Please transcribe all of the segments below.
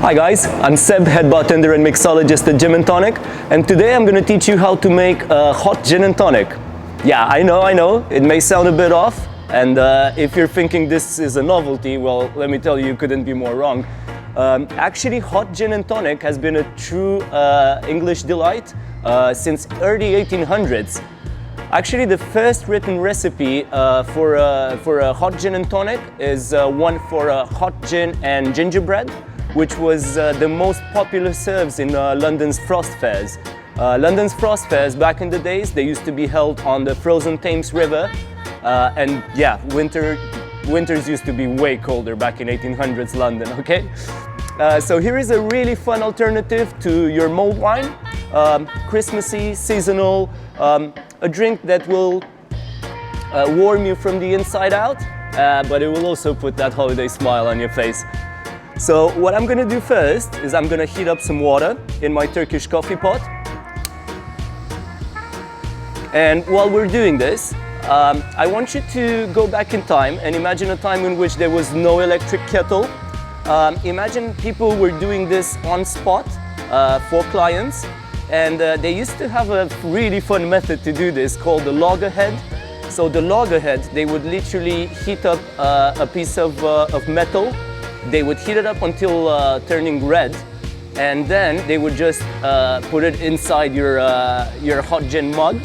Hi guys, I'm Seb, head bartender and mixologist at Gin and Tonic, and today I'm going to teach you how to make a hot gin and tonic. Yeah, I know, it may sound a bit off, and if you're thinking this is a novelty, well, let me tell you, you couldn't be more wrong. Actually, hot gin and tonic has been a true English delight since early 1800s. Actually, the first written recipe for a hot gin and tonic is one for a hot gin and gingerbread, which was the most popular serves in London's frost fairs. London's frost fairs back in the days, they used to be held on the frozen Thames River, and yeah, winters used to be way colder back in 1800s London, okay? So here is a really fun alternative to your mulled wine, Christmassy, seasonal, a drink that will warm you from the inside out, but it will also put that holiday smile on your face. So what I'm gonna do first is I'm gonna heat up some water in my Turkish coffee pot. And while we're doing this, I want you to go back in time and imagine a time in which there was no electric kettle. Imagine people were doing this on spot for clients, and they used to have a really fun method to do this called the loggerhead. So the loggerhead, they would literally heat up a piece of metal. They would heat it up until turning red, and then they would just put it inside your hot gin mug,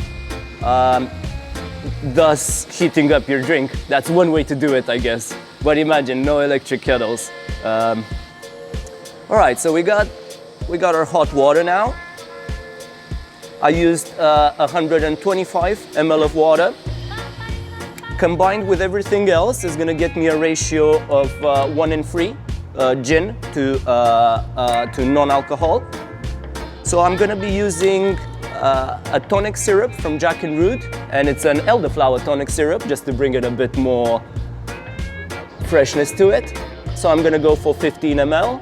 thus heating up your drink. That's one way to do it, I guess. But imagine, no electric kettles. All right, so we got our hot water now. I used 125 ml of water. Combined with everything else is going to get me a ratio of 1:3 gin to non-alcohol. So I'm going to be using a tonic syrup from Jack and Root, and it's an elderflower tonic syrup just to bring it a bit more freshness to it. So I'm going to go for 15 ml.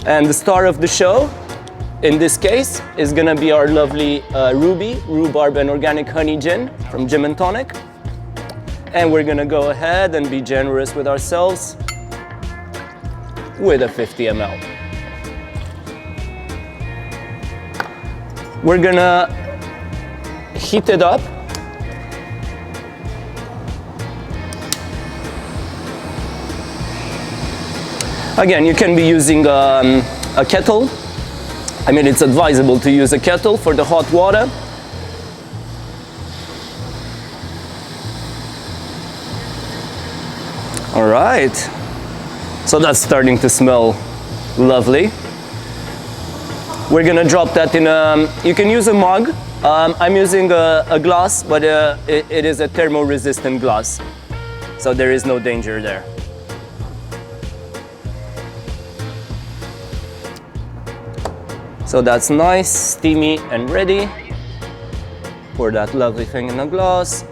And the star of the show, in this case, is gonna be our lovely Rhubarb and Organic Honey Gin from Gin and Tonic. And we're gonna go ahead and be generous with ourselves with a 50 ml. We're gonna heat it up. Again, you can be using a kettle. I mean, it's advisable to use a kettle for the hot water. All right, so that's starting to smell lovely. We're gonna drop that in you can use a mug. I'm using a glass, but it is a thermo-resistant glass, so there is no danger there. So that's nice, steamy and ready. Pour that lovely thing in a glass.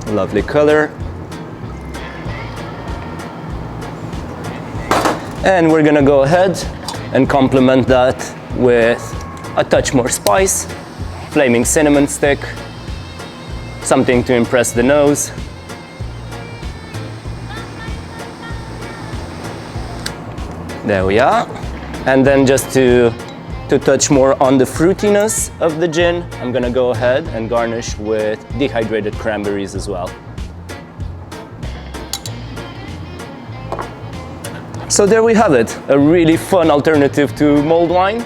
Lovely color. And we're gonna go ahead and complement that with a touch more spice, flaming cinnamon stick, something to impress the nose. There we are. And then just to touch more on the fruitiness of the gin, I'm gonna go ahead and garnish with dehydrated cranberries as well. So there we have it, a really fun alternative to mulled wine.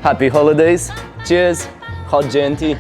Happy holidays, cheers, hot gin tea.